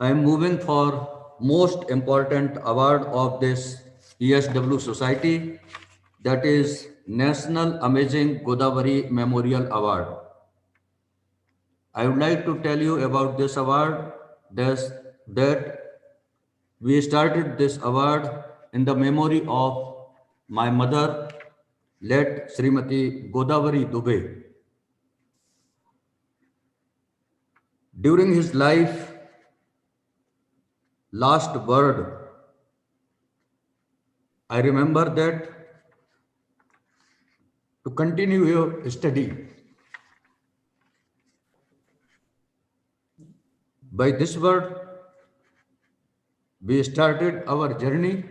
I am moving for most important award of this ESW Society, that is National Amazing Godavari Memorial Award. I would like to tell you about this award. That we started this award in the memory of my mother, late Srimati Godavari Dubey. During his life, last word, I remember that to continue your study. By this word, we started our journey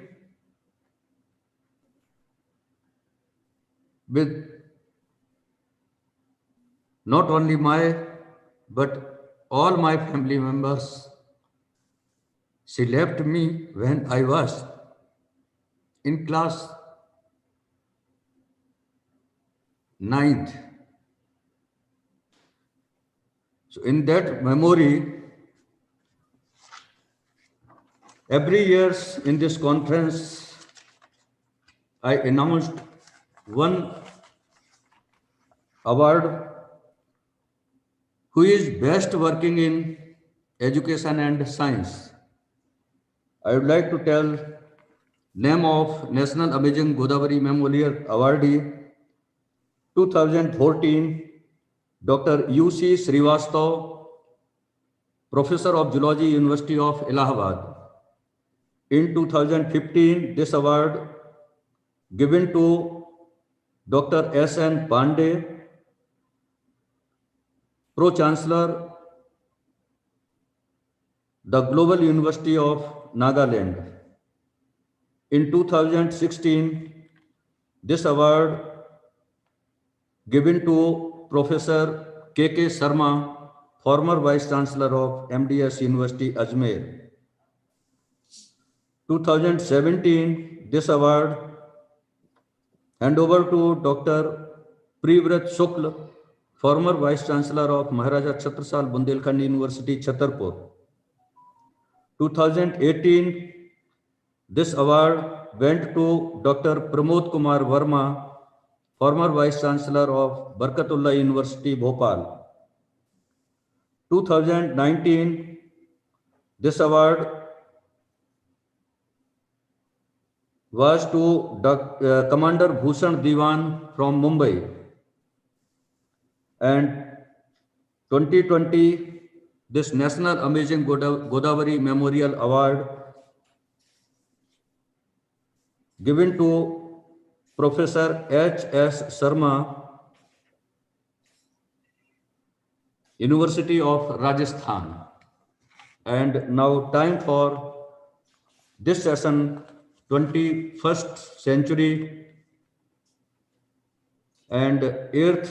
with not only my, but all my family members. She left me when I was in class ninth. So in that memory, every year in this conference, I announced one award who is best working in education and science. I would like to tell name of National Amazing Godavari Memorial Awardee 2014, Dr. U.C. Srivastav, Professor of Zoology, University of Allahabad. In 2015, this award given to Dr. S.N. Pandey, Pro-Chancellor, the Global University of Nagaland. In 2016, this award given to Professor K.K. Sharma, former Vice Chancellor of MDS University, Ajmer. 2017, this award hand over to Dr. Privrat Shukla, former Vice Chancellor of Maharaja Chhatrasal Bundelkhand University, Chhatarpur. 2018, this award went to Dr. Pramod Kumar Verma, former Vice Chancellor of Barkatullah University, Bhopal. 2019, this award was to Commander Bhushan Diwan from Mumbai. And 2020, this National Amazing Godavari Memorial Award given to Professor H.S. Sharma, University of Rajasthan. And now time for this session, 21st century and 8th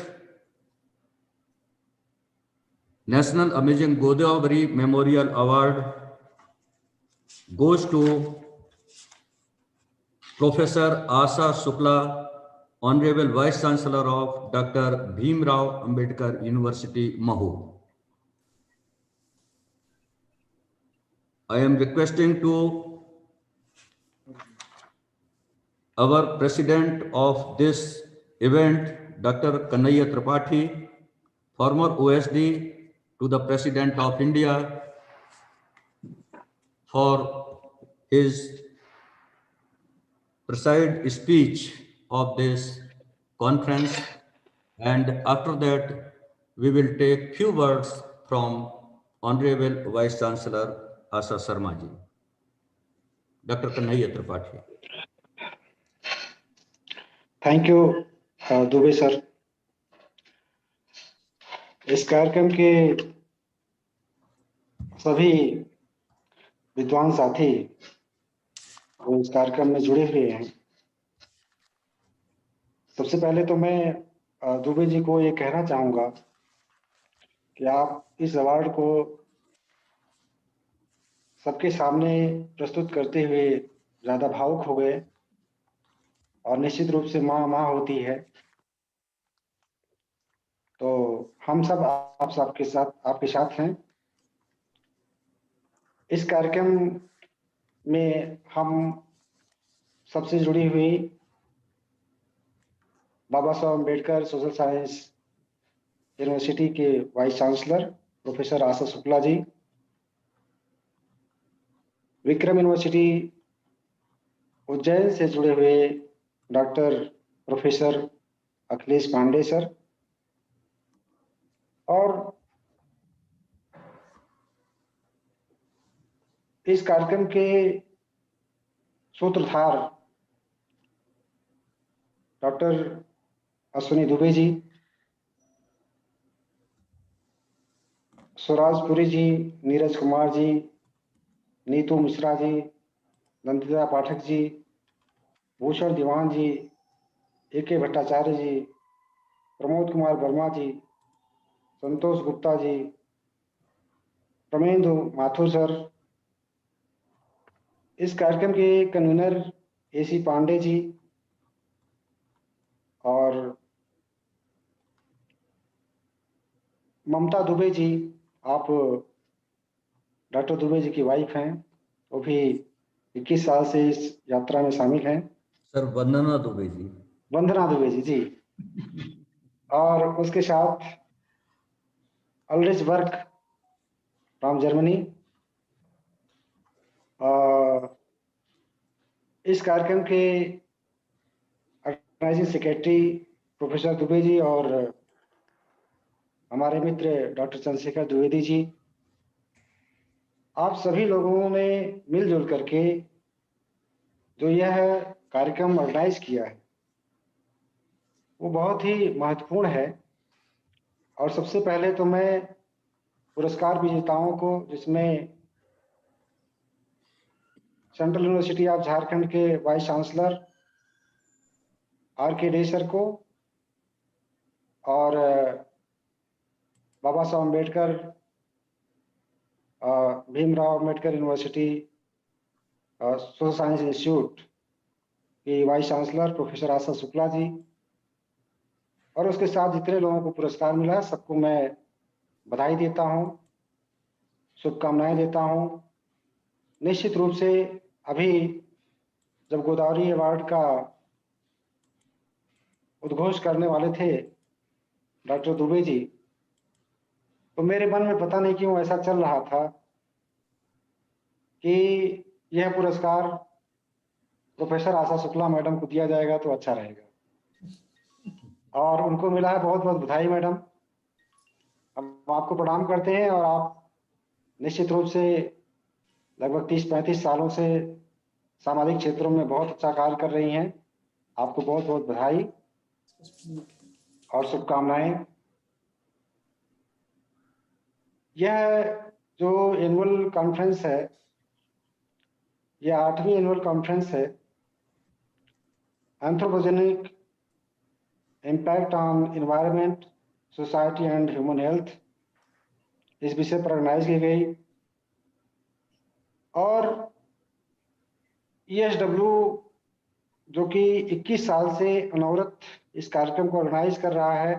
National Amazing Godavari Memorial Award goes to Professor Asa Shukla, Honorable Vice Chancellor of Dr. Bhim Rao Ambedkar University, Mahu. I am requesting to our President of this event, Dr. Kanhaiya Tripathi, former OSD, to the President of India for his preside speech of this conference, and after that we will take few words from Honorable Vice Chancellor Asa Sharma ji. Dr. Kanhaiya Tripathi. Thank you Dubey sir. इस कार्यक्रम के सभी विद्वान साथी वो इस कार्यक्रम में जुड़े हुए हैं। सबसे पहले तो मैं दुबे जी को ये कहना चाहूंगा कि आप इस अवार्ड को सबके सामने प्रस्तुत करते हुए ज्यादा भावुक हो गए और निश्चित रूप से माँ माँ होती है, तो हम सब आपके साथ हैं। इस कार्यक्रम में हम सबसे जुड़ी हुई Baba Saheb Ambedkar social science university के vice chancellor professor Asha Shukla ji, Vikram university Ujjain से जुड़े हुए doctor professor Akhilesh Pandey sir, और इस कार्यक्रम के सूत्रधार doctor Ashwini Dubey ji, Swaraj Puri ji, Neeraj Kumar ji, Neetu Mishra ji, Nandita Pathak ji, Bhushan Diwan ji, AK. Bhattacharya ji, Pramod Kumar Verma ji, Santosh Gupta ji, Pramendu Mathur sir, इस कार्यक्रम के कन्वीनर ए.सी. पांडे जी, और ममता दुबे जी, आप डॉक्टर दुबे जी की वाइफ हैं, वो भी 21 साल से इस यात्रा में शामिल हैं। सर वंदना दुबे जी। वंदना दुबे जी जी। और उसके साथ अल्रिच वर्क फ्रॉम जर्मनी। इस कार्यक्रम के organising secretary professor Dubey ji और हमारे मित्र डॉक्टर चंद्रशेखर द्विवेदी जी, आप सभी लोगों ने मिलजुल करके जो यह कार्यक्रम ऑर्गेनाइज किया है वो बहुत ही महत्वपूर्ण है। और सबसे पहले तो मैं पुरस्कार विजेताओं को, जिसमें सेंट्रल यूनिवर्सिटी ऑफ झारखंड के vice chancellor R.K. Day sir को, और बाबा Saheb Ambedkar Bhimrao Ambedkar university social science institute की vice chancellor professor Asha Shukla जी, और उसके साथ जितने लोगों को पुरस्कार मिला सबको मैं बधाई देता हूं, शुभकामनाएं देता हूं। निश्चित रूप से अभी जब गोदावरी अवार्ड का उद्घोष करने वाले थे डॉक्टर दुबे जी, तो मेरे मन में पता नहीं क्यों ऐसा चल रहा था कि यह पुरस्कार प्रोफेसर आशा शुक्ला मैडम को दिया जाएगा तो अच्छा रहेगा, और उनको मिला है। बहुत बहुत बधाई मैडम, हम आपको प्रणाम करते हैं। और आप निश्चित रूप से लगभग 30-35 सालों से सामाजिक क्षेत्रों में बहुत अच्छा कार्य कर रही हैं। आपको बहुत बहुत बधाई और शुभकामनाएं। यह जो एनुअल कॉन्फ्रेंस है, यह 8वीं एनुअल कॉन्फ्रेंस है, anthropogenic impact on environment, society and human health, इस विषय पर ऑर्गेनाइज की गई। और ESW जो कि 21 साल से अनवरत इस कार्यक्रम को ऑर्गेनाइज कर रहा है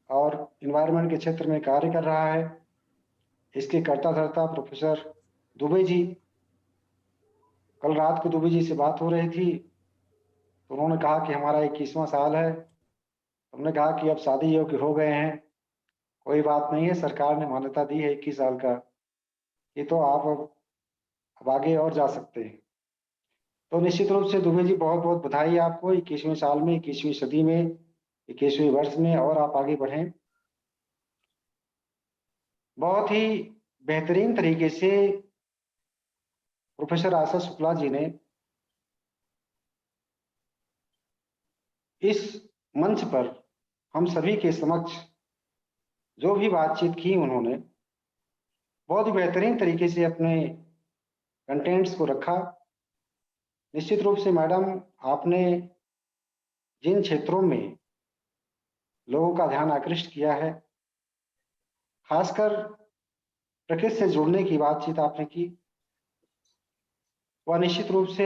और एनवायरनमेंट के क्षेत्र में कार्य कर रहा है, इसके कर्ता धर्ता प्रोफेसर दुबे जी, कल रात को दुबे जी से बात हो रही थी तो उन्होंने कहा कि हमारा 21वां साल है। हमने कहा कि अब शादी योग्य हो गए हैं, कोई बात नहीं है, सरकार ने मान्यता दी है 21 साल का, ये तो आप अब आगे और जा सकते हैं। तो निश्चित रूप से दुबे जी बहुत बहुत बधाई आपको, 21वें साल में, 21वीं सदी में, 21वें वर्ष में और आप आगे बढ़ें। बहुत ही बेहतरीन तरीके से प्रोफेसर आशा शुक्ला जी ने इस मंच पर हम सभी के समक्ष जो भी बातचीत की, उन्होंने बहुत ही बेहतरीन तरीके से अपने कंटेंट्स को रखा। निश्चित रूप से मैडम, आपने जिन क्षेत्रों में लोगों का ध्यान आकृष्ट किया है, खासकर प्रकृति से जुड़ने की बातचीत आपने की, वह निश्चित रूप से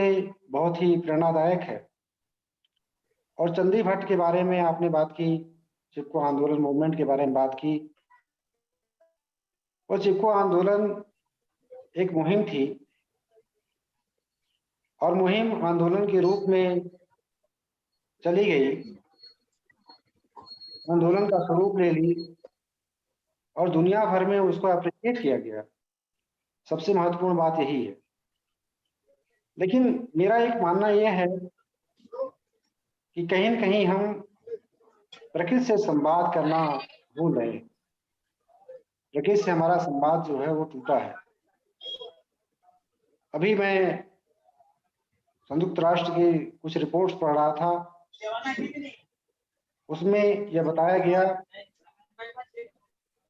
बहुत ही प्रेरणादायक है। और चंदी भट्ट के बारे में आपने बात की, चिपको आंदोलन मूवमेंट के बारे में बात की। और चिपको आंदोलन एक मुहिम थी और मुहिम आंदोलन के रूप में चली गई, आंदोलन का स्वरूप ले ली और दुनिया भर में उसको अप्रिशिएट किया गया। सबसे महत्वपूर्ण बात यही है। लेकिन मेरा एक मानना यह है कि कहीं न कहीं हम प्रकृति से संवाद करना भूल रहे हैं। प्रकृति से हमारा संवाद जो है वो टूटा है। अभी मैं संयुक्त राष्ट्र की कुछ रिपोर्ट्स पढ़ रहा था, उसमें यह बताया गया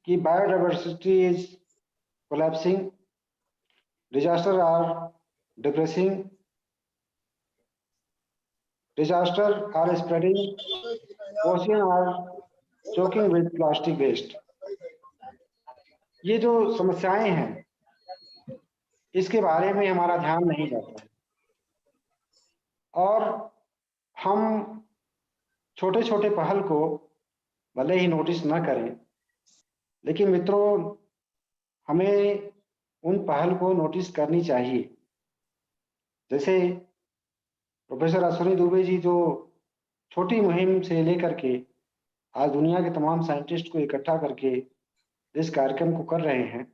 कि biodiversity is collapsing, disaster are depressing, disaster are spreading, ocean are choking with plastic waste. ये जो समस्याएं हैं इसके बारे में हमारा ध्यान नहीं जाता है और हम छोटे छोटे पहल को भले ही नोटिस न करें, लेकिन मित्रों हमें उन पहल को नोटिस करनी चाहिए। जैसे प्रोफेसर अश्विनी दुबे जी जो छोटी मुहिम से लेकर के आज दुनिया के तमाम साइंटिस्ट को इकट्ठा करके इस कार्यक्रम को कर रहे हैं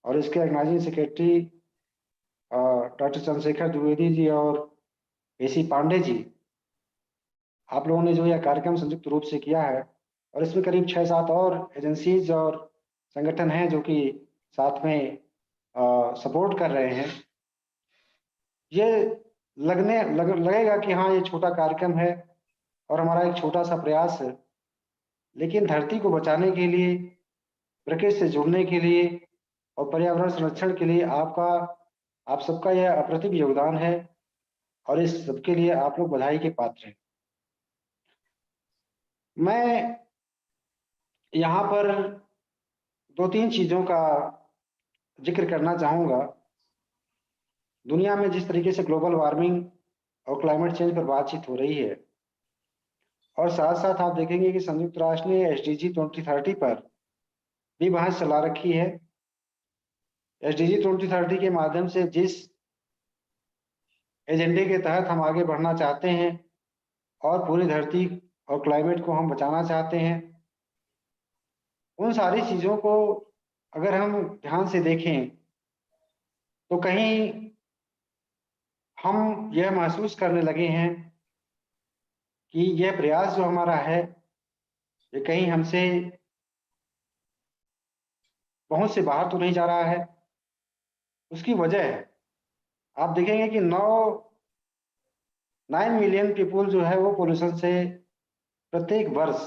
और इसके organizing secretary doctor Chandrashekhar Dwivedi ji और एसी पांडे जी, आप लोगों ने जो यह कार्यक्रम संयुक्त रूप से किया है और इसमें करीब 6-7 और एजेंसीज और संगठन हैं जो कि साथ में सपोर्ट कर रहे हैं। ये लगेगा कि हाँ ये छोटा कार्यक्रम है और हमारा एक छोटा सा प्रयास है, लेकिन धरती को बचाने के लिए, प्रकृति से जुड़ने के लिए और पर्यावरण संरक्षण के लिए आप सबका यह अप्रतिम योगदान है और इस सबके लिए आप लोग बधाई के पात्र हैं। मैं यहाँ पर 2-3 चीजों का जिक्र करना चाहूंगा। दुनिया में जिस तरीके से ग्लोबल वार्मिंग और क्लाइमेट चेंज पर बातचीत हो रही है और साथ साथ आप देखेंगे कि संयुक्त राष्ट्र ने SDG 2030 पर भी बहस चला रखी है। SDG 2030 के माध्यम से जिस एजेंडे के तहत हम आगे बढ़ना चाहते हैं और पूरी धरती और क्लाइमेट को हम बचाना चाहते हैं, उन सारी चीजों को अगर हम ध्यान से देखें तो कहीं हम यह महसूस करने लगे हैं कि यह प्रयास जो हमारा है ये कहीं हमसे बहुत से बाहर तो नहीं जा रहा है। उसकी वजह है, आप देखेंगे कि 9 मिलियन पीपुल जो है वो पोल्यूशन से प्रत्येक वर्ष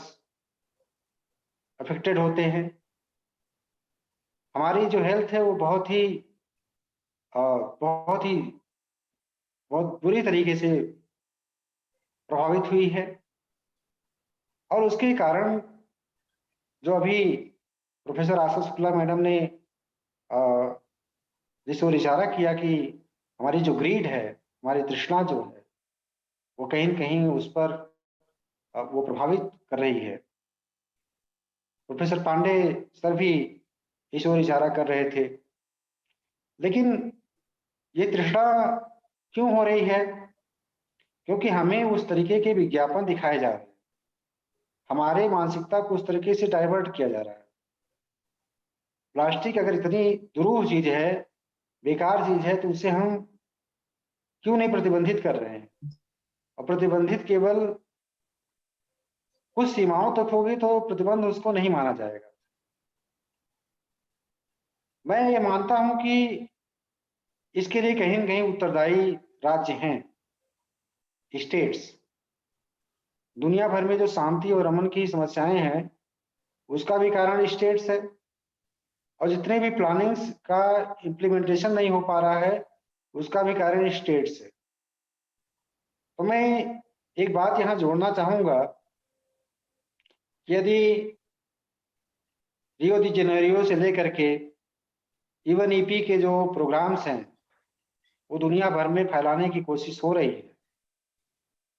अफेक्टेड होते हैं। हमारी जो हेल्थ है वो बहुत बुरी तरीके से प्रभावित हुई है और उसके कारण जो अभी प्रोफेसर आशा शुक्ला मैडम ने जिस ओर इशारा किया कि हमारी जो ग्रीड है, हमारी तृष्णा जो है वो कहीं न कहीं उस पर वो प्रभावित कर रही है। प्रोफेसर पांडे सर भी इस ओर इशारा कर रहे थे। लेकिन ये तृष्णा क्यों हो रही है? क्योंकि हमें उस तरीके के विज्ञापन दिखाए जा रहे हैं, हमारे मानसिकता को उस तरीके से डाइवर्ट किया जा रहा है। प्लास्टिक अगर इतनी दुरूह चीज है, बेकार चीज है, तो उसे हम क्यों नहीं प्रतिबंधित कर रहे हैं? और प्रतिबंधित केवल कुछ सीमाओं तक होगी तो प्रतिबंध उसको नहीं माना जाएगा। मैं ये मानता हूं कि इसके लिए कहीं न कहीं उत्तरदायी राज्य हैं, स्टेट्स। दुनिया भर में जो शांति और अमन की समस्याएं हैं उसका भी कारण स्टेट्स है और जितने भी प्लानिंग्स का इम्प्लीमेंटेशन नहीं हो पा रहा है उसका भी कारण स्टेट्स है। तो मैं एक बात यहाँ जोड़ना चाहूंगा कि यदि रियो दी जेनेरियो से लेकर के इवन ईपी के जो प्रोग्राम्स हैं वो दुनिया भर में फैलाने की कोशिश हो रही है,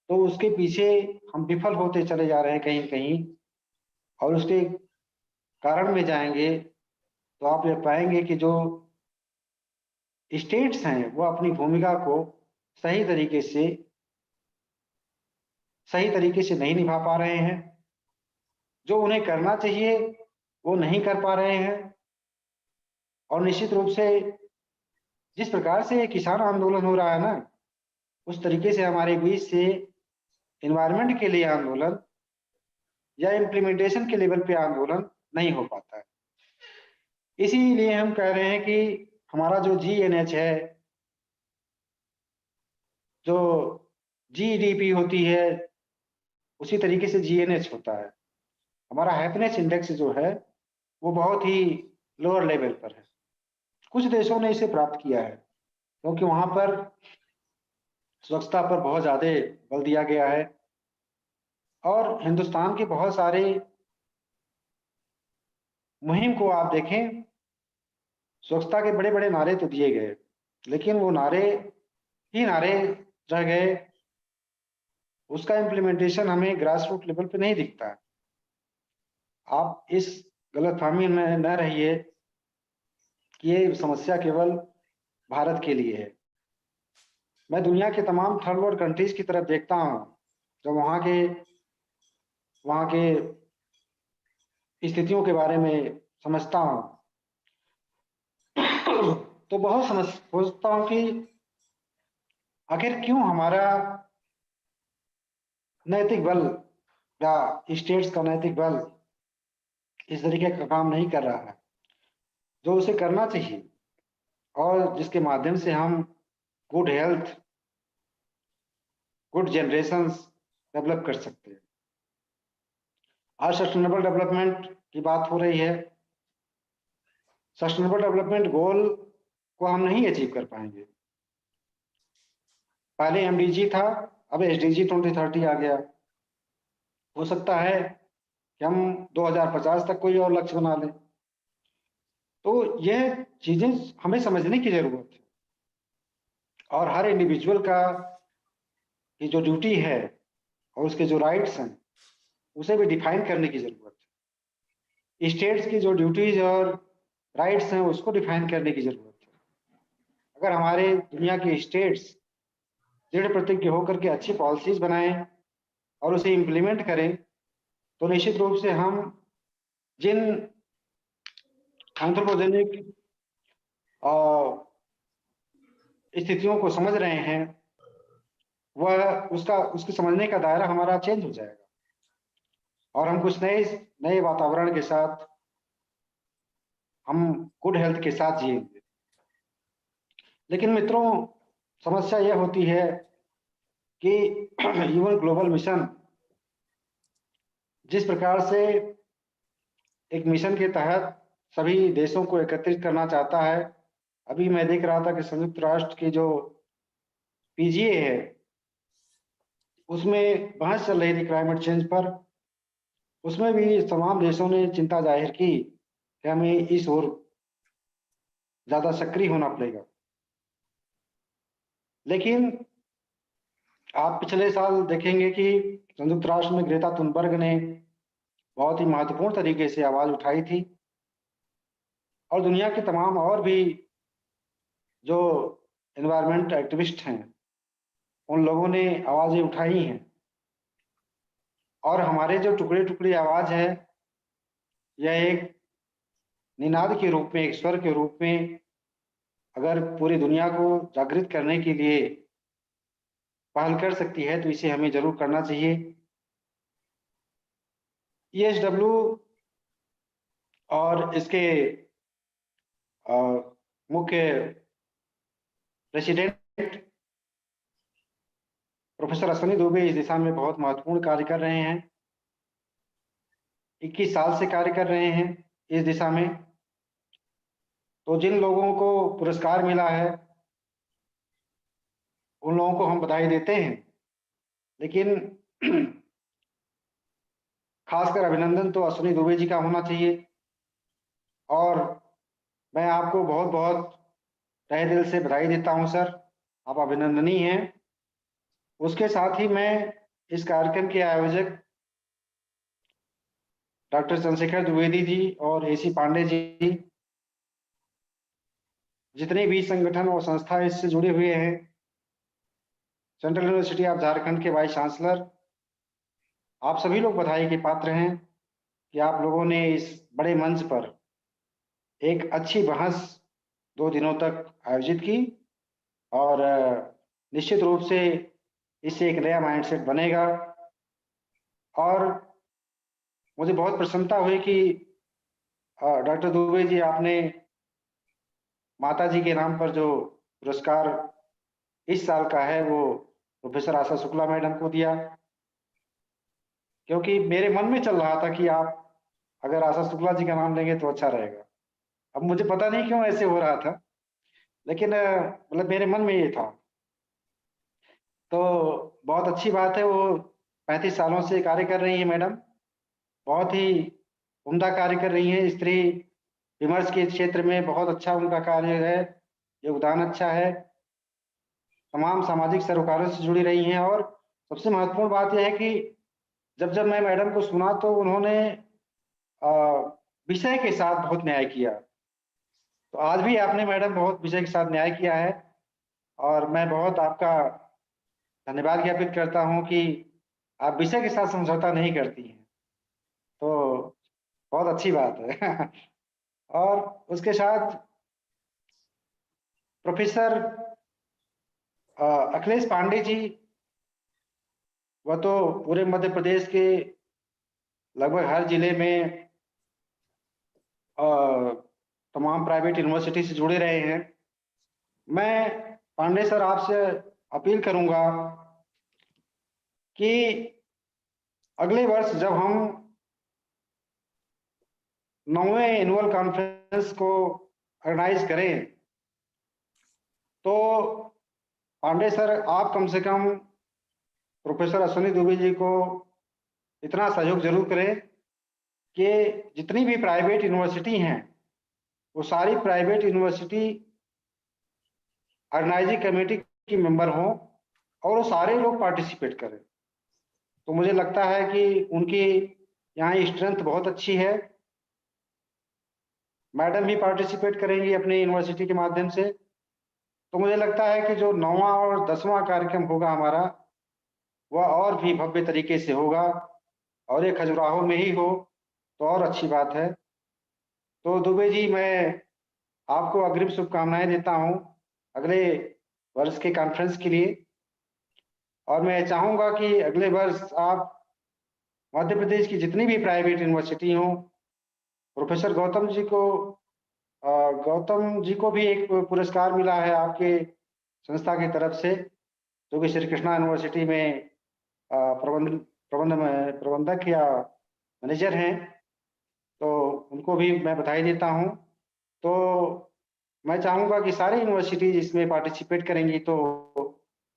तो उसके पीछे हम विफल होते चले जा रहे हैं कहीं न कहीं और उसके कारण में जाएंगे तो आप ये पाएंगे कि जो स्टेट्स हैं वो अपनी भूमिका को सही तरीके से नहीं निभा पा रहे हैं। जो उन्हें करना चाहिए वो नहीं कर पा रहे हैं। और निश्चित रूप से जिस प्रकार से ये किसान आंदोलन हो रहा है ना, उस तरीके से हमारे बीच से एनवायरनमेंट के लिए आंदोलन या इम्प्लीमेंटेशन के लेवल पे आंदोलन नहीं हो पाता है। इसीलिए हम कह रहे हैं कि हमारा जो GNH है, जो GDP होती है, उसी तरीके से GNH होता है। हमारा हैप्पीनेस इंडेक्स जो है वो बहुत ही लोअर लेवल पर है। कुछ देशों ने इसे प्राप्त किया है क्योंकि वहां पर स्वच्छता पर बहुत ज्यादा बल दिया गया है। और हिंदुस्तान के बहुत सारे मुहिम को आप देखें, स्वच्छता के बड़े बड़े नारे तो दिए गए, लेकिन वो नारे ही नारे रह गए। उसका इम्प्लीमेंटेशन हमें ग्रास रूट लेवल पे नहीं दिखता है। आप इस गलतफहमी में न रहिए कि ये समस्या केवल भारत के लिए है। मैं दुनिया के तमाम थर्ड वर्ल्ड कंट्रीज की तरफ देखता हूँ, जब वहाँ के स्थितियों के बारे में समझता हूँ तो बहुत सोचता हूँ कि आखिर क्यों हमारा नैतिक बल या स्टेट्स का नैतिक बल इस तरीके का काम नहीं कर रहा है जो उसे करना चाहिए, और जिसके माध्यम से हम good health, good generations develop कर सकते हैं। आज सस्टेनेबल डेवलपमेंट की बात हो रही है। सस्टेनेबल डेवलपमेंट गोल को हम नहीं अचीव कर पाएंगे। पहले MDG था, अब SDG 2030 आ गया। हो सकता है कि हम 2050 तक कोई और लक्ष्य बना लें। तो यह चीजें हमें समझने की जरूरत है, और हर इंडिविजुअल का की जो ड्यूटी है और उसके जो राइट्स हैं उसे भी डिफाइन करने की जरूरत है। स्टेट्स की जो ड्यूटीज और राइट्स हैं उसको डिफाइन करने की जरूरत है। अगर हमारे दुनिया के स्टेट्स दृढ़ प्रतिज्ञ होकर के अच्छी पॉलिसीज बनाएं और उसे इम्प्लीमेंट करें, तो निश्चित रूप से हम जिन एंथ्रोपोजेनिक स्थितियों को समझ रहे हैं वह उसके समझने का दायरा हमारा चेंज हो जाएगा, और हम कुछ नए वातावरण के साथ, हम गुड हेल्थ के साथ जिएंगे। लेकिन मित्रों, समस्या यह होती है कि यूएन ग्लोबल मिशन जिस प्रकार से एक मिशन के तहत सभी देशों को एकत्रित करना चाहता है, अभी मैं देख रहा था कि संयुक्त राष्ट्र की जो PGA है उसमें बहस चल रही थी क्लाइमेट चेंज पर। उसमें भी तमाम देशों ने चिंता जाहिर की कि हमें इस ओर ज्यादा सक्रिय होना पड़ेगा। लेकिन आप पिछले साल देखेंगे कि संयुक्त राष्ट्र में ग्रेटा थुनबर्ग ने बहुत ही महत्वपूर्ण तरीके से आवाज उठाई थी, और दुनिया के तमाम और भी जो एनवायरमेंट एक्टिविस्ट हैं उन लोगों ने आवाजें उठाई हैं। और हमारे जो टुकड़े टुकड़े आवाज है, यह एक निनाद के रूप में, एक स्वर के रूप में अगर पूरी दुनिया को जागृत करने के लिए पहल कर सकती है तो इसे हमें जरूर करना चाहिए। ESW और इसके मुख्य प्रेसिडेंट प्रोफेसर अश्विनी दुबे इस दिशा में बहुत महत्वपूर्ण कार्य कर रहे हैं। 21 साल से कार्य कर रहे हैं इस दिशा में। तो जिन लोगों को पुरस्कार मिला है उन लोगों को हम बधाई देते हैं, लेकिन खासकर अभिनंदन तो अश्विनी दुबे जी का होना चाहिए। और मैं आपको बहुत बहुत तहे दिल से बधाई देता हूं सर, आप अभिनंदनीय हैं। उसके साथ ही मैं इस कार्यक्रम के आयोजक डॉक्टर चंद्रशेखर द्विवेदी जी और AC पांडे जी, जितने भी संगठन और संस्था इससे जुड़े हुए हैं, सेंट्रल यूनिवर्सिटी ऑफ झारखंड के वाइस चांसलर, आप सभी लोग बधाई के पात्र हैं कि आप लोगों ने इस बड़े मंच पर एक अच्छी बहस 2 दिनों तक आयोजित की और निश्चित रूप से इससे एक नया माइंडसेट बनेगा। और मुझे बहुत प्रसन्नता हुई कि डॉक्टर दुबे जी, आपने माता जी के नाम पर जो पुरस्कार इस साल का है वो प्रोफेसर आशा शुक्ला मैडम को दिया, क्योंकि मेरे मन में चल रहा था कि आप अगर आशा शुक्ला जी का नाम लेंगे तो अच्छा रहेगा। अब मुझे पता नहीं क्यों ऐसे हो रहा था, लेकिन मतलब मेरे मन में ये था। तो बहुत अच्छी बात है, वो 35 सालों से कार्य कर रही हैं मैडम, बहुत ही उम्दा कार्य कर रही हैं। स्त्री विमर्श के क्षेत्र में बहुत अच्छा उनका कार्य है, योगदान अच्छा है, तमाम सामाजिक सरोकारों से जुड़ी रही हैं। और सबसे महत्वपूर्ण बात यह है कि जब जब मैं मैडम को सुना तो उन्होंने अ, विषय के साथ बहुत न्याय किया। तो आज भी आपने मैडम बहुत विषय के साथ न्याय किया है, और मैं बहुत आपका धन्यवाद ज्ञापित करता हूँ कि आप विषय के साथ समझौता नहीं करती हैं। तो बहुत अच्छी बात है। और उसके साथ प्रोफेसर अखिलेश पांडे जी, वह तो पूरे मध्य प्रदेश के लगभग हर जिले में तमाम प्राइवेट यूनिवर्सिटी से जुड़े रहे हैं। मैं पांडे सर आपसे अपील करूंगा कि अगले वर्ष जब हम 9वें एनुअल कॉन्फ्रेंस को ऑर्गेनाइज करें, तो पांडे सर आप कम से कम प्रोफेसर अश्विनी दुबे जी को इतना सहयोग जरूर करें कि जितनी भी प्राइवेट यूनिवर्सिटी हैं वो सारी प्राइवेट यूनिवर्सिटी ऑर्गेनाइजिंग कमेटी की मेंबर हों और वो सारे लोग पार्टिसिपेट करें। तो मुझे लगता है कि उनकी यहाँ स्ट्रेंथ बहुत अच्छी है। मैडम भी पार्टिसिपेट करेंगी अपनी यूनिवर्सिटी के माध्यम से। तो मुझे लगता है कि जो 9वां और 10वां कार्यक्रम होगा हमारा, वह और भी भव्य तरीके से होगा, और ये खजुराहो में ही हो तो और अच्छी बात है। तो दुबे जी, मैं आपको अग्रिम शुभकामनाएं देता हूं अगले वर्ष के कॉन्फ्रेंस के लिए, और मैं चाहूंगा कि अगले वर्ष आप मध्य प्रदेश की जितनी भी प्राइवेट यूनिवर्सिटी हों, प्रोफेसर गौतम जी को भी एक पुरस्कार मिला है आपके संस्था की तरफ से, जो कि श्री कृष्णा यूनिवर्सिटी में प्रबंधक या मैनेजर हैं। तो उनको भी मैं बधाई देता हूं। तो मैं चाहूंगा कि सारी यूनिवर्सिटीज इसमें पार्टिसिपेट करेंगी तो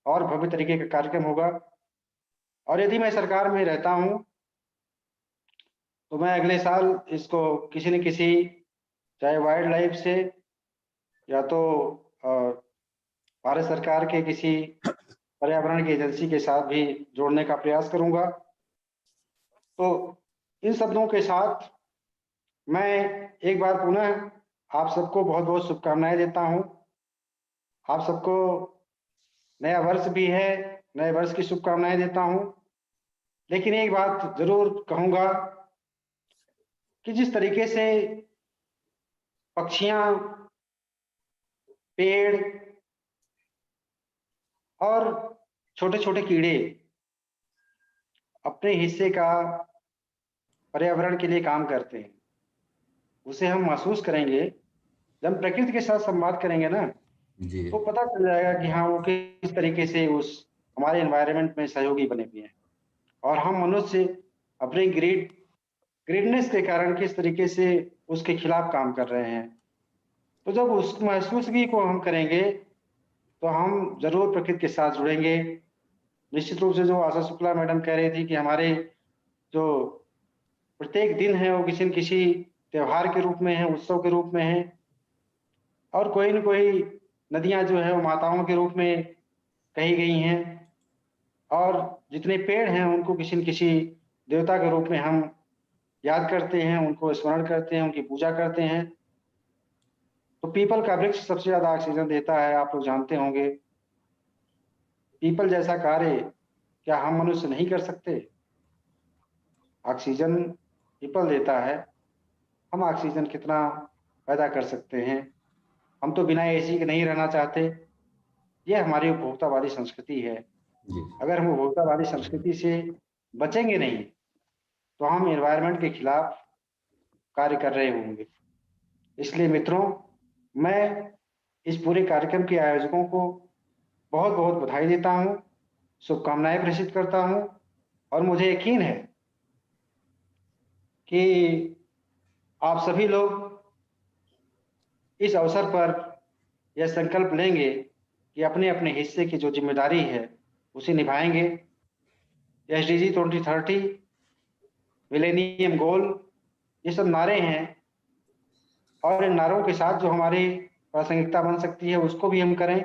और भव्य तरीके का कार्यक्रम होगा। और यदि मैं सरकार में रहता हूं तो मैं अगले साल इसको किसी न किसी, चाहे वाइल्ड लाइफ से या तो भारत सरकार के किसी पर्यावरण की एजेंसी के साथ भी जोड़ने का प्रयास करूंगा। तो इन शब्दों के साथ मैं एक बार पुनः आप सबको बहुत बहुत शुभकामनाएं देता हूं। आप सबको नया वर्ष भी है, नए वर्ष की शुभकामनाएं देता हूं। लेकिन एक बात जरूर कहूंगा कि जिस तरीके से पक्षियां, पेड़ और छोटे छोटे कीड़े अपने हिस्से का पर्यावरण के लिए काम करते हैं, उसे हम महसूस करेंगे। जब हम प्रकृति के साथ संवाद करेंगे ना, जी। तो पता चल जाएगा कि हाँ, वो किस तरीके से उस हमारे एनवायरनमेंट में सहयोगी बने हुए हैं, और हम मनुष्य अपने ग्रीडनेस के कारण किस तरीके से उसके खिलाफ काम कर रहे हैं। तो जब उस महसूसगी को हम करेंगे तो हम जरूर प्रकृति के साथ जुड़ेंगे। निश्चित रूप से जो आशा शुक्ला मैडम कह रही थी कि हमारे जो प्रत्येक दिन है वो किसी न किसी त्योहार के रूप में है, उत्सव के रूप में है, और कोई न कोई नदियां जो है वो माताओं के रूप में कही गई हैं, और जितने पेड़ हैं उनको किसी न किसी देवता के रूप में हम याद करते हैं, उनको स्मरण करते हैं, उनकी पूजा करते हैं। तो पीपल का वृक्ष सबसे ज्यादा ऑक्सीजन देता है, आप लोग जानते होंगे। पीपल जैसा कार्य क्या हम मनुष्य नहीं कर सकते? ऑक्सीजन पीपल देता है, हम ऑक्सीजन कितना पैदा कर सकते हैं? हम तो बिना एसी के नहीं रहना चाहते। ये हमारी उपभोक्तावादी संस्कृति है। जी। अगर हम उपभोक्तावादी संस्कृति से बचेंगे नहीं तो हम एनवायरनमेंट के खिलाफ कार्य कर रहे होंगे। इसलिए मित्रों, मैं इस पूरे कार्यक्रम के आयोजकों को बहुत बहुत बधाई देता हूं, शुभकामनाएं प्रेषित करता हूं, और मुझे यकीन है कि आप सभी लोग इस अवसर पर यह संकल्प लेंगे कि अपने अपने हिस्से की जो जिम्मेदारी है उसे निभाएंगे। SDG 2030, मिलेनियम गोल, ये सब नारे हैं, और इन नारों के साथ जो हमारी प्रासंगिकता बन सकती है उसको भी हम करें,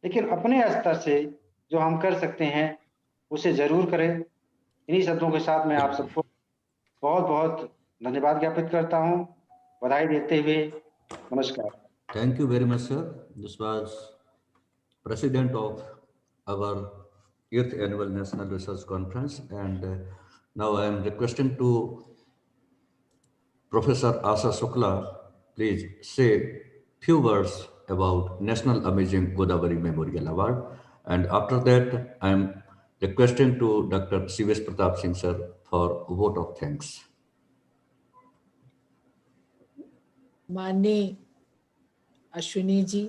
लेकिन अपने स्तर से जो हम कर सकते हैं उसे जरूर करें। इन्हीं शब्दों के साथ मैं आप सबको बहुत बहुत धन्यवाद ज्ञापित करता हूं, बधाई देते हुए नमस्कार। Thank you very much, sir. This was president of our 8th annual National Research Conference, and now I am requesting to Professor Asa Shukla, please say few words about National Amazing Godavari Memorial Award, and after that I am requesting to Dr. Sivesh Pratap Singh sir for vote of thanks. माननीय अश्विनी जी,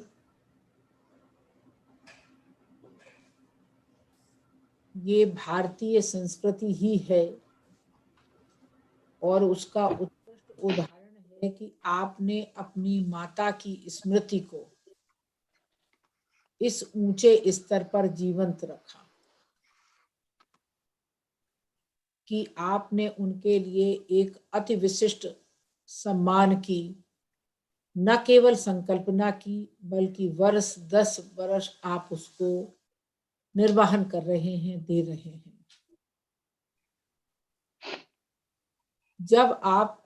ये भारतीय संस्कृति ही है और उसका उत्कृष्ट उदाहरण है कि आपने अपनी माता की स्मृति को इस ऊंचे स्तर पर जीवंत रखा कि आपने उनके लिए एक अति विशिष्ट सम्मान की न केवल संकल्पना की, बल्कि 10 वर्ष आप उसको निर्वहन कर रहे हैं, दे रहे हैं। जब आप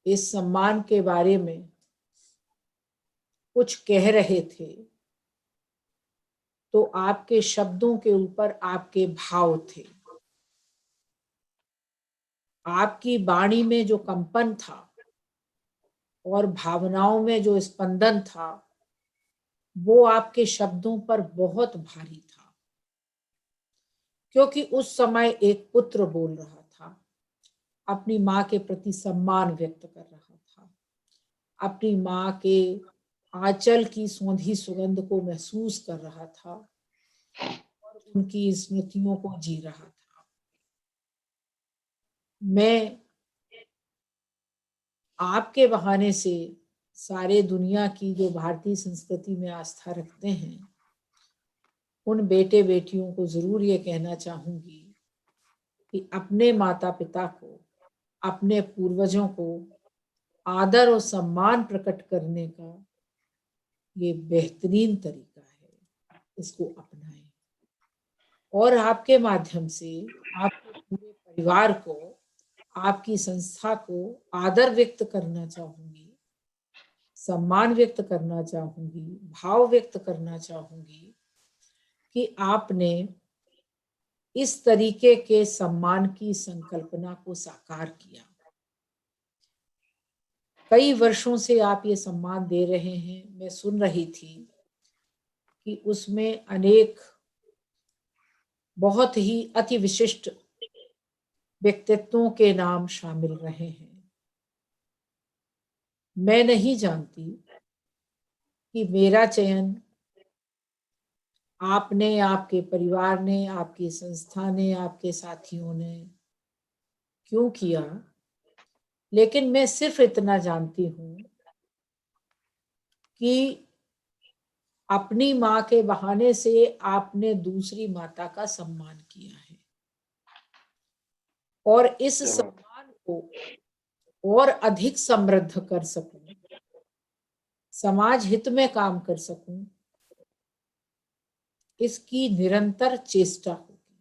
इस सम्मान के बारे में कुछ कह रहे थे तो आपके शब्दों के ऊपर आपके भाव थे। आपकी वाणी में जो कंपन था और भावनाओं में जो स्पंदन था वो आपके शब्दों पर बहुत भारी था, क्योंकि उस समय एक पुत्र बोल रहा था, अपनी माँ के प्रति सम्मान व्यक्त कर रहा था, अपनी माँ के आंचल की सौंधी सुगंध को महसूस कर रहा था और उनकी स्मृतियों को जी रहा था। मैं आपके बहाने से सारे दुनिया की जो भारतीय संस्कृति में आस्था रखते हैं उन बेटे बेटियों को जरूर ये कहना चाहूंगी कि अपने माता पिता को, अपने पूर्वजों को आदर और सम्मान प्रकट करने का ये बेहतरीन तरीका है, इसको अपनाएं। और आपके माध्यम से आपके पूरे परिवार को, आपकी संस्था को आदर व्यक्त करना चाहूंगी, सम्मान व्यक्त करना चाहूंगी, भाव व्यक्त करना चाहूंगी कि आपने इस तरीके के सम्मान की संकल्पना को साकार किया। कई वर्षों से आप ये सम्मान दे रहे हैं। मैं सुन रही थी कि उसमें अनेक बहुत ही अति विशिष्ट व्यक्तित्वों के नाम शामिल रहे हैं। मैं नहीं जानती कि मेरा चयन आपने, आपके परिवार ने, आपकी संस्था ने, आपके साथियों ने क्यों किया, लेकिन मैं सिर्फ इतना जानती हूं कि अपनी माँ के बहाने से आपने दूसरी माता का सम्मान किया है और इस सम्मान को और अधिक समृद्ध कर सकूं, समाज हित में काम कर सकूं, इसकी निरंतर चेष्टा होगी।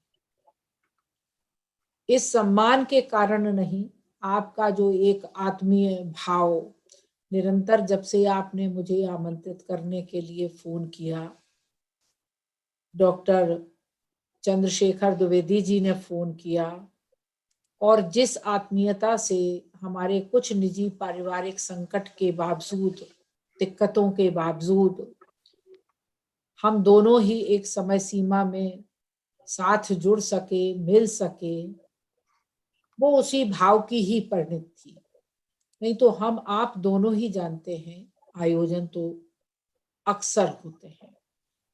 इस सम्मान के कारण नहीं, आपका जो एक आत्मीय भाव, निरंतर जब से आपने मुझे आमंत्रित करने के लिए फोन किया, डॉक्टर चंद्रशेखर द्विवेदी जी ने फोन किया, और जिस आत्मीयता से हमारे कुछ निजी पारिवारिक संकट के बावजूद, दिक्कतों के बावजूद हम दोनों ही एक समय सीमा में साथ जुड़ सके, मिल सके, वो उसी भाव की ही परिणति थी। नहीं तो हम आप दोनों ही जानते हैं, आयोजन तो अक्सर होते हैं,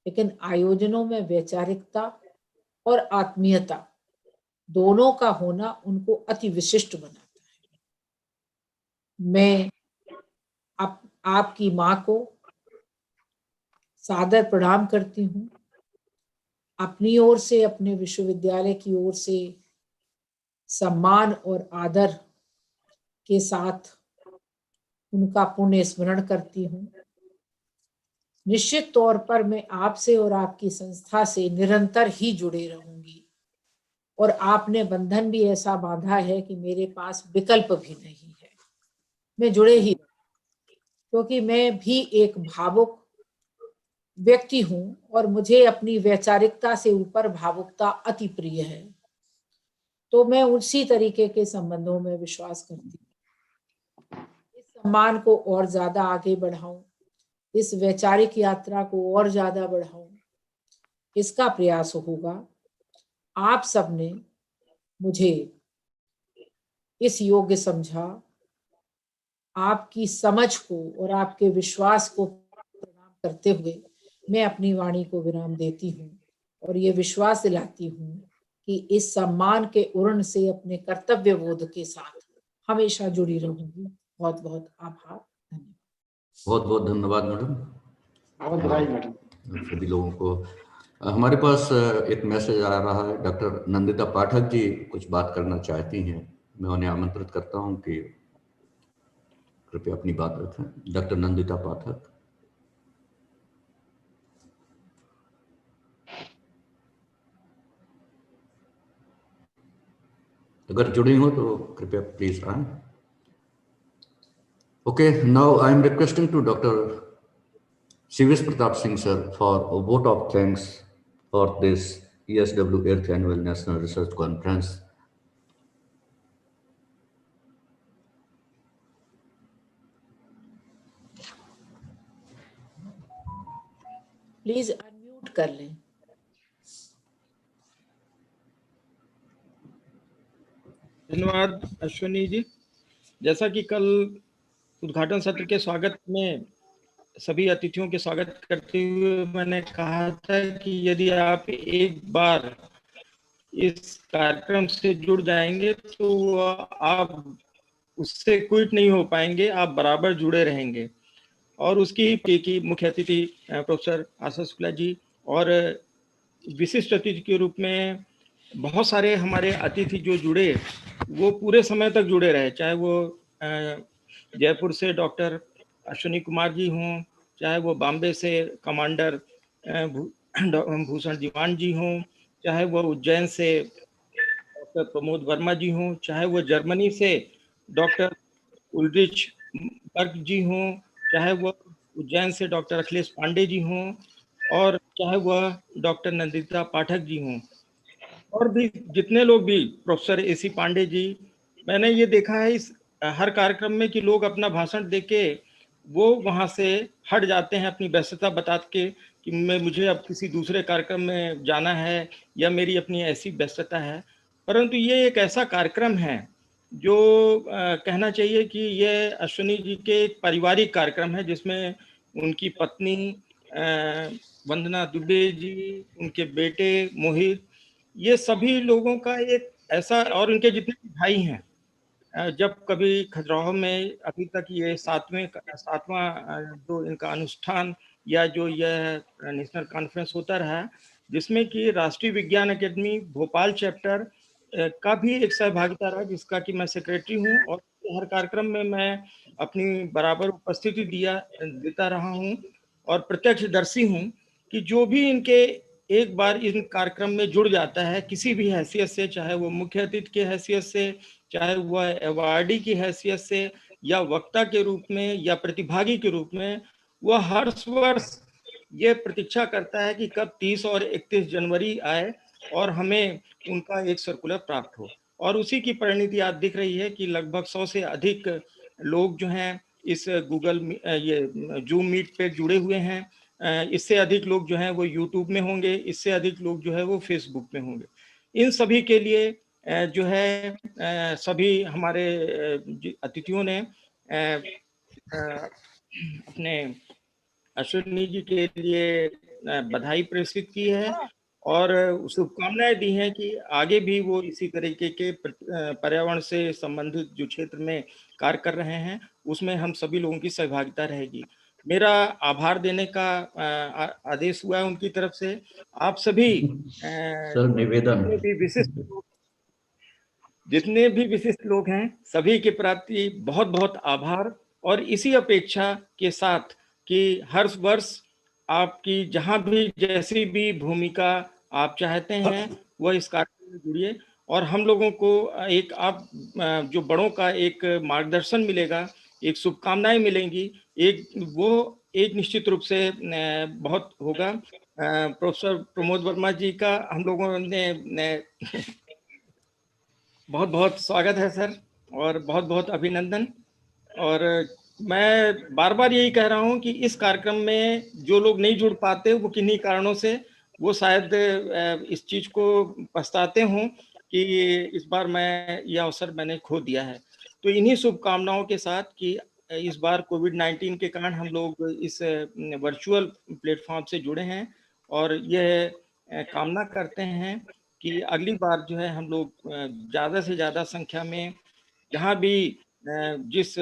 लेकिन आयोजनों में वैचारिकता और आत्मीयता दोनों का होना उनको अति विशिष्ट बनाता है। मैं आपकी माँ को सादर प्रणाम करती हूँ। अपनी ओर से, अपने विश्वविद्यालय की ओर से सम्मान और आदर के साथ उनका पुण्य स्मरण करती हूँ। निश्चित तौर पर मैं आपसे और आपकी संस्था से निरंतर ही जुड़े रहूंगी, और आपने बंधन भी ऐसा बांधा है कि मेरे पास विकल्प भी नहीं है, मैं जुड़े ही, क्योंकि मैं भी एक भावुक व्यक्ति हूं और मुझे अपनी वैचारिकता से ऊपर भावुकता अति प्रिय है। तो मैं उसी तरीके के संबंधों में विश्वास करती हूँ। इस सम्मान को और ज्यादा आगे बढ़ाऊं, इस वैचारिक यात्रा को और ज्यादा बढ़ाऊं, इसका प्रयास होगा। आप सबने मुझे इस योग्य समझा। आपकी समझ को और आपके विश्वास को प्रणाम करते हुए मैं अपनी वाणी को विराम देती हूँ, और ये विश्वास दिलाती हूँ कि इस सम्मान के उर्ण से अपने कर्तव्य बोध के साथ हमेशा जुड़ी रहूंगी। बहुत बहुत आभार, धन्यवाद। बहुत बहुत धन्यवाद मैडम। बहुत बधाई मैडम। सभी लोगों को। हमारे पास एक मैसेज आ रहा है, डॉक्टर नंदिता पाठक जी कुछ बात करना चाहती हैं। मैं उन्हें आमंत्रित करता हूं कि कृपया अपनी बात रखें। डॉक्टर नंदिता पाठक। अगर जुड़ी हो तो कृपया प्लीज आए। Okay, now I am requesting to doctor Shivesh Pratap Singh sir for a vote of thanks for this ESW 8th Annual National Research Conference. Please unmute कर लें। धन्यवाद अश्विनी जी। जैसा कि कल उद्घाटन सत्र के स्वागत में सभी अतिथियों के स्वागत करते हुए मैंने कहा था कि यदि आप एक बार इस कार्यक्रम से जुड़ जाएंगे तो आप उससे क्विट नहीं हो पाएंगे, आप बराबर जुड़े रहेंगे। और उसकी मुख्य अतिथि प्रोफेसर आशा शुक्ला जी, और विशिष्ट अतिथि के रूप में बहुत सारे हमारे अतिथि जो जुड़े वो पूरे समय तक जुड़े रहे, चाहे वो जयपुर से डॉक्टर अश्विनी कुमार जी हों, चाहे वो बॉम्बे से कमांडर भूषण दीवान जी हों, चाहे वो उज्जैन से डॉक्टर प्रमोद वर्मा जी हों, चाहे वो जर्मनी से डॉक्टर उल्रिच बर्ग जी हों, चाहे वो उज्जैन से डॉक्टर अखिलेश पांडे जी हों, और चाहे वह डॉक्टर नंदिता पाठक जी हों, और भी जितने लोग भी, प्रोफेसर एसी पांडे जी। मैंने ये देखा है इस हर कार्यक्रम में कि लोग अपना भाषण देके वो वहां से हट जाते हैं अपनी व्यस्तता बता के कि मुझे अब किसी दूसरे कार्यक्रम में जाना है या मेरी अपनी ऐसी व्यस्तता है। परंतु ये एक ऐसा कार्यक्रम है जो कहना चाहिए कि ये अश्विनी जी के एक पारिवारिक कार्यक्रम है, जिसमें उनकी पत्नी वंदना दुबे जी, उनके बेटे मोहित, ये सभी लोगों का एक ऐसा, और उनके जितने भी भाई हैं, जब कभी खजुराहो में अभी तक ये सातवां जो इनका अनुष्ठान या जो यह नेशनल कॉन्फ्रेंस होता रहा, जिसमें कि राष्ट्रीय विज्ञान अकेदमी भोपाल चैप्टर का भी एक सहभागिता रहा, जिसका कि मैं सेक्रेटरी हूँ, और हर कार्यक्रम में मैं अपनी बराबर उपस्थिति देता रहा हूँ और प्रत्यक्षदर्शी हूँ कि जो भी इनके एक बार इन कार्यक्रम में जुड़ जाता है किसी भी हैसियत से, चाहे वो मुख्य अतिथि की हैसियत से, चाहे वह अवार्डी की हैसियत से, या वक्ता के रूप में या प्रतिभागी के रूप में वह हर वर्ष ये प्रतीक्षा करता है कि कब 30 और 31 जनवरी आए और हमें उनका एक सर्कुलर प्राप्त हो। और उसी की परिणति आज दिख रही है कि लगभग 100 से अधिक लोग जो हैं इस गूगल ये जूम मीट पे जुड़े हुए हैं। इससे अधिक लोग जो हैं वो यूट्यूब में होंगे, इससे अधिक लोग जो है वो फेसबुक में होंगे। इन सभी के लिए जो है सभी हमारे अतिथियों ने अपने अश्विनी जी के लिए बधाई प्रेषित की है और शुभकामनाएं दी हैं कि आगे भी वो इसी तरीके के पर्यावरण से संबंधित जो क्षेत्र में कार्य कर रहे हैं उसमें हम सभी लोगों की सहभागिता रहेगी। मेरा आभार देने का आदेश हुआ है उनकी तरफ से। आप सभी सर निवेदन, जितने भी विशिष्ट लोग हैं सभी के प्रति बहुत बहुत आभार और इसी अपेक्षा के साथ कि हर वर्ष आपकी जहां भी जैसी भी भूमिका आप चाहते हैं वह इस कार्यक्रम में जुड़िए और हम लोगों को एक आप जो बड़ों का एक मार्गदर्शन मिलेगा, एक शुभकामनाएं मिलेंगी, एक निश्चित रूप से बहुत होगा। प्रोफेसर प्रमोद वर्मा जी का हम लोगों ने बहुत बहुत स्वागत है सर और बहुत बहुत अभिनंदन। और मैं बार बार यही कह रहा हूं कि इस कार्यक्रम में जो लोग नहीं जुड़ पाते वो किन्हीं कारणों से वो शायद इस चीज को पछताते हों कि इस बार यह अवसर मैंने खो दिया है। तो इन्हीं शुभकामनाओं के साथ कि इस बार कोविड-19 के कारण हम लोग इस वर्चुअल प्लेटफॉर्म से जुड़े हैं और यह कामना करते हैं कि अगली बार जो है हम लोग ज़्यादा से ज़्यादा संख्या में जहाँ भी जिस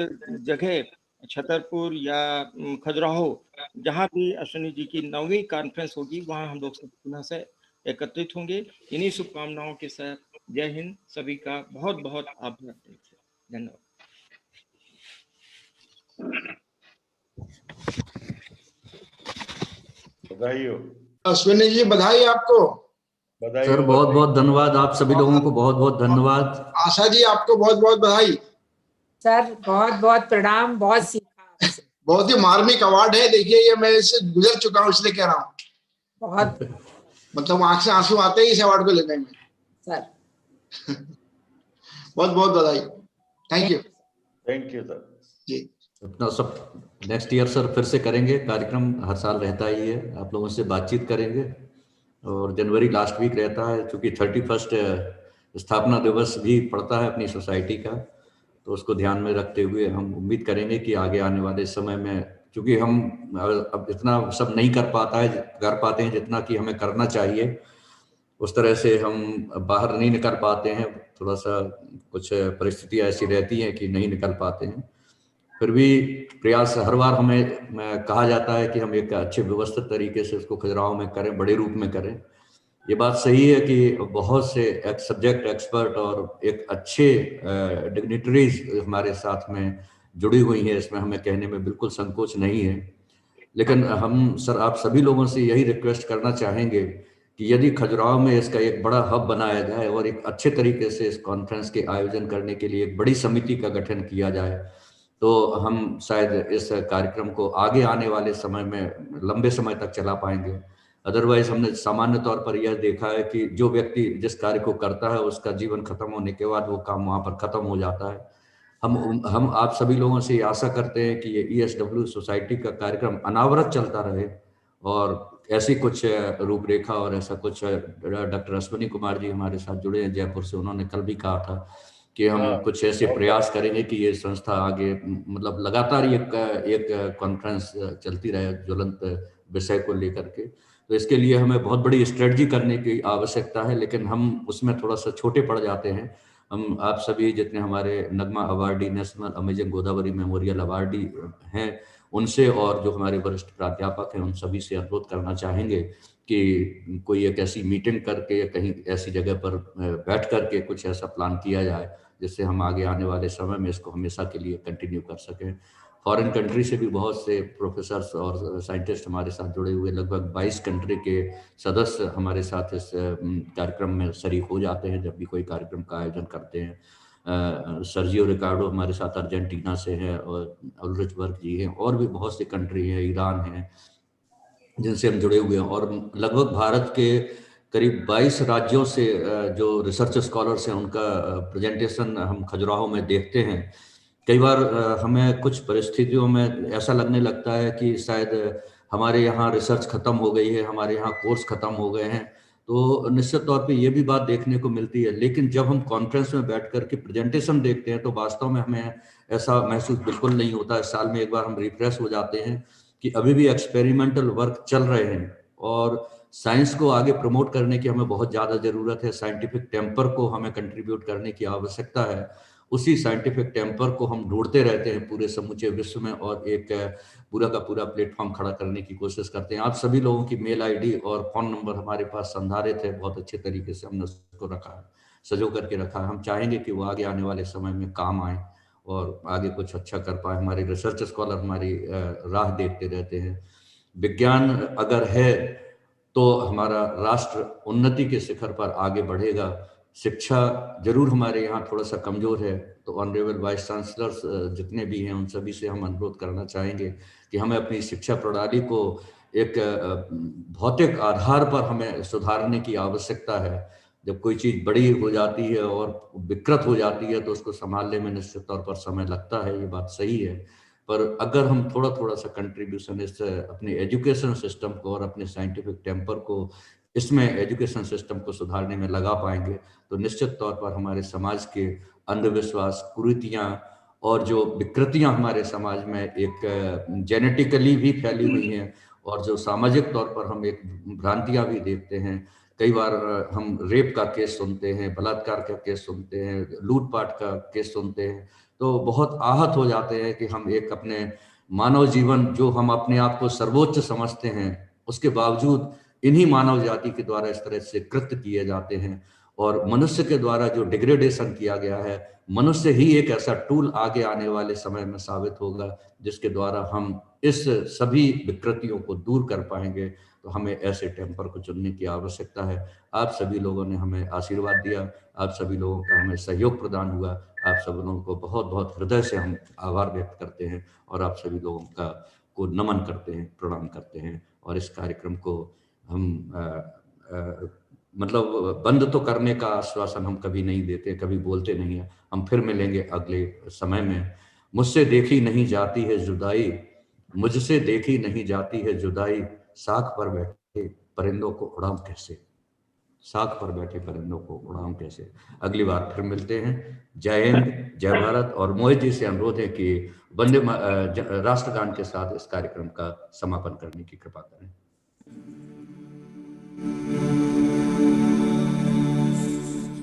जगह छतरपुर या खजुराहो जहाँ भी अश्विनी जी की 9वीं कॉन्फ्रेंस होगी वहाँ हम लोग सब पुनः से एकत्रित होंगे। इन्हीं शुभकामनाओं के साथ जय हिंद, सभी का बहुत बहुत आभार। धन्यवाद। बधाई हो अश्विनी जी, बधाई आपको। बधाई सर हो, बहुत बहुत धन्यवाद, आप सभी लोगों को बहुत बहुत धन्यवाद। आशा जी आपको बहुत बहुत बधाई। सर बहुत बहुत प्रणाम, बहुत सीखा आपसे। बहुत ही मार्मिक अवार्ड है, देखिए ये मैं इससे गुजर चुका हूँ इसलिए कह रहा हूँ। बहुत मतलब आंख से आंसू आते हैं इस अवार्ड को लेने में। सर बहुत बहुत बधाई। थैंक यू सर जी। अपना सब नेक्स्ट ईयर सर फिर से करेंगे कार्यक्रम, हर साल रहता ही है, आप लोगों से बातचीत करेंगे और जनवरी लास्ट वीक रहता है क्योंकि 31 स्थापना दिवस भी पड़ता है अपनी सोसाइटी का, तो उसको ध्यान में रखते हुए हम उम्मीद करेंगे कि आगे आने वाले समय में, क्योंकि हम अब इतना सब नहीं कर पाते हैं जितना कि हमें करना चाहिए, उस तरह से हम बाहर नहीं निकल पाते हैं, थोड़ा सा कुछ परिस्थितियाँ ऐसी रहती हैं कि नहीं निकल पाते हैं। फिर भी प्रयास हर बार हमें कहा जाता है कि हम एक अच्छे व्यवस्थित तरीके से उसको खजुराहो में करें, बड़े रूप में करें। ये बात सही है कि बहुत से सब्जेक्ट एक्सपर्ट और एक अच्छे डिग्निटरीज हमारे साथ में जुड़ी हुई हैं, इसमें हमें कहने में बिल्कुल संकोच नहीं है। लेकिन हम सर आप सभी लोगों से यही रिक्वेस्ट करना चाहेंगे कि यदि खजुराहो में इसका एक बड़ा हब बनाया जाए और एक अच्छे तरीके से इस कॉन्फ्रेंस के आयोजन करने के लिए एक बड़ी समिति का गठन किया जाए तो हम शायद इस कार्यक्रम को आगे आने वाले समय में लंबे समय तक चला पाएंगे। अदरवाइज हमने सामान्य तौर पर यह देखा है कि जो व्यक्ति जिस कार्य को करता है उसका जीवन खत्म होने के बाद वो काम वहाँ पर खत्म हो जाता है। हम आप सभी लोगों से आशा करते हैं कि ये ESW सोसाइटी का कार्यक्रम अनावरत चलता रहे और ऐसी कुछ रूपरेखा और ऐसा कुछ डॉक्टर अश्विनी कुमार जी हमारे साथ जुड़े हैं जयपुर से, उन्होंने कल भी कहा था कि हम कुछ ऐसे प्रयास करेंगे कि ये संस्था आगे मतलब लगातार एक कॉन्फ्रेंस चलती रहे ज्वलंत विषय को लेकर के। तो इसके लिए हमें बहुत बड़ी स्ट्रेटजी करने की आवश्यकता है, लेकिन हम उसमें थोड़ा सा छोटे पड़ जाते हैं। हम आप सभी जितने हमारे Nagma awardee, national amazing Godavari memorial awardee हैं उनसे और जो हमारे वरिष्ठ प्राध्यापक हैं उन सभी से अनुरोध करना चाहेंगे कि कोई एक ऐसी मीटिंग करके कहीं ऐसी जगह पर बैठ करके कुछ ऐसा प्लान किया जाए जिससे हम आगे आने वाले समय में इसको हमेशा के लिए कंटिन्यू कर सकें। फॉरेन कंट्री से भी बहुत से प्रोफेसर्स और साइंटिस्ट हमारे साथ जुड़े हुए, लगभग 22 कंट्री के सदस्य हमारे साथ इस कार्यक्रम में शरीक हो जाते हैं जब भी कोई कार्यक्रम का आयोजन करते हैं। सर्जियो रिकार्डो हमारे साथ अर्जेंटीना से है, और उल्रिच बर्ग जी हैं, और भी बहुत सी कंट्री हैं, ईरान है, जिनसे हम जुड़े हुए हैं। और लगभग भारत के करीब 22 राज्यों से जो रिसर्च स्कॉलर्स हैं उनका प्रेजेंटेशन हम खजुराहो में देखते हैं। कई बार हमें कुछ परिस्थितियों में ऐसा लगने लगता है कि शायद हमारे यहाँ रिसर्च खत्म हो गई है, हमारे यहाँ कोर्स खत्म हो गए हैं, तो निश्चित तौर पे ये भी बात देखने को मिलती है। लेकिन जब हम कॉन्फ्रेंस में बैठ कर के प्रेजेंटेशन देखते हैं तो वास्तव में हमें ऐसा महसूस बिल्कुल नहीं होता है। साल में एक बार हम रिफ्रेश हो जाते हैं कि अभी भी एक्सपेरिमेंटल वर्क चल रहे हैं, और साइंस को आगे प्रमोट करने की हमें बहुत ज़्यादा ज़रूरत है। साइंटिफिक टेम्पर को हमें कंट्रीब्यूट करने की आवश्यकता है। उसी साइंटिफिक टेम्पर को हम ढूंढते रहते हैं पूरे समूचे विश्व में, और एक पूरा का पूरा प्लेटफॉर्म खड़ा करने की कोशिश करते हैं। आप सभी लोगों की मेल आईडी और फोन नंबर हमारे पास संधारित है, बहुत अच्छे तरीके से हमने उसको रखा है, सजो करके रखा है। हम चाहेंगे कि वो आगे आने वाले समय में काम आए और आगे कुछ अच्छा कर पाए। हमारे रिसर्च स्कॉलर हमारी राह देखते रहते हैं। विज्ञान अगर है तो हमारा राष्ट्र उन्नति के शिखर पर आगे बढ़ेगा। शिक्षा जरूर हमारे यहाँ थोड़ा सा कमजोर है, तो ऑनरेबल वाइस चांसलर्स जितने भी हैं उन सभी से हम अनुरोध करना चाहेंगे कि हमें अपनी शिक्षा प्रणाली को एक भौतिक आधार पर हमें सुधारने की आवश्यकता है। जब कोई चीज बड़ी हो जाती है और विकृत हो जाती है तो उसको संभालने में निश्चित तौर पर समय लगता है, ये बात सही है। पर अगर हम थोड़ा थोड़ा सा कंट्रीब्यूशन इस अपने एजुकेशन सिस्टम को और अपने साइंटिफिक टेम्पर को इसमें एजुकेशन सिस्टम को सुधारने में लगा पाएंगे तो निश्चित तौर पर हमारे समाज के अंधविश्वास, कुरीतियां और जो विकृतियां हमारे समाज में एक जेनेटिकली भी फैली हुई हैं, और जो सामाजिक तौर पर हम एक भ्रांतियां भी देखते हैं। कई बार हम रेप का केस सुनते हैं, बलात्कार का केस सुनते हैं, लूटपाट का केस सुनते हैं, तो बहुत आहत हो जाते हैं कि हम एक अपने मानव जीवन जो हम अपने आप को सर्वोच्च समझते हैं, उसके बावजूद इन्हीं मानव जाति के द्वारा इस तरह से कृत्य किए जाते हैं। और मनुष्य के द्वारा जो डिग्रेडेशन किया गया है, मनुष्य ही एक ऐसा टूल आगे आने वाले समय में साबित होगा जिसके द्वारा हम इस सभी विकृतियों को दूर कर पाएंगे। तो हमें ऐसे टेम्पर को चुनने की आवश्यकता है। आप सभी लोगों ने हमें आशीर्वाद दिया, आप सभी लोगों का हमें सहयोग प्रदान हुआ, आप सब लोगों को बहुत बहुत हृदय से हम आभार व्यक्त करते हैं और आप सभी लोगों का को नमन करते हैं, प्रणाम करते हैं। और इस कार्यक्रम को हम मतलब बंद तो करने का आश्वासन हम कभी नहीं देते, कभी बोलते नहीं है। हम फिर मिलेंगे अगले समय में। मुझसे देखी नहीं जाती है जुदाई, मुझसे देखी नहीं जाती है जुदाई, साख पर बैठे परिंदों को उड़ाऊं कैसे, साख पर बैठे परिंदों को उड़ाऊं कैसे। अगली बार फिर मिलते हैं। जय हिंद, जय भारत। और मोहित जी से अनुरोध है कि वंदे राष्ट्रगान के साथ इस कार्यक्रम का समापन करने की कृपा करें।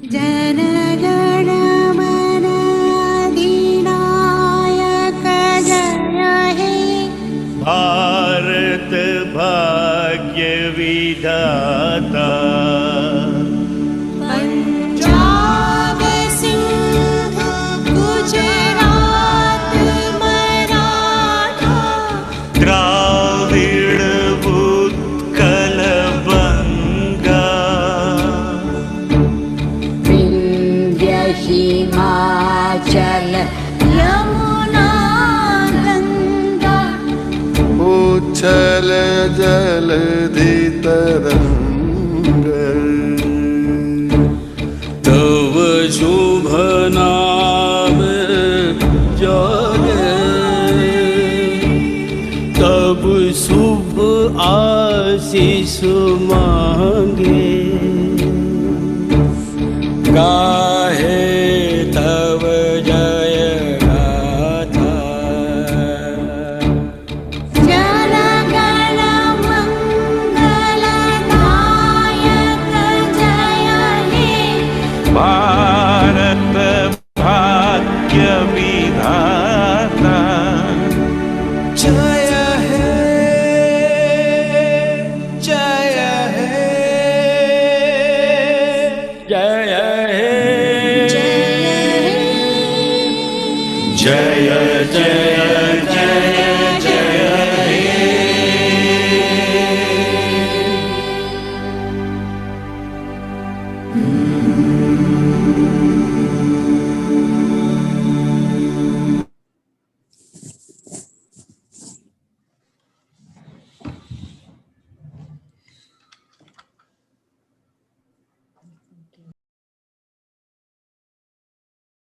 जन गण मन अधिनायक जय हे, भारत भाग्य विधाता, पंजाब सिंध गुजरात मराठा, द्राविड़ उत्कल बंगा, विंध्य हिमाचल यमुना गंगा, उच्छल जलधि तरंग, तव शुभ नाम जागे, तब शुभ आशीष मांगे, गाहे तव जय गाथा, जन गण मंगल दायक जय हे, भारत भाग्य विधाता, जय हे, जय हे, जय हे, जय जय जय जय हे।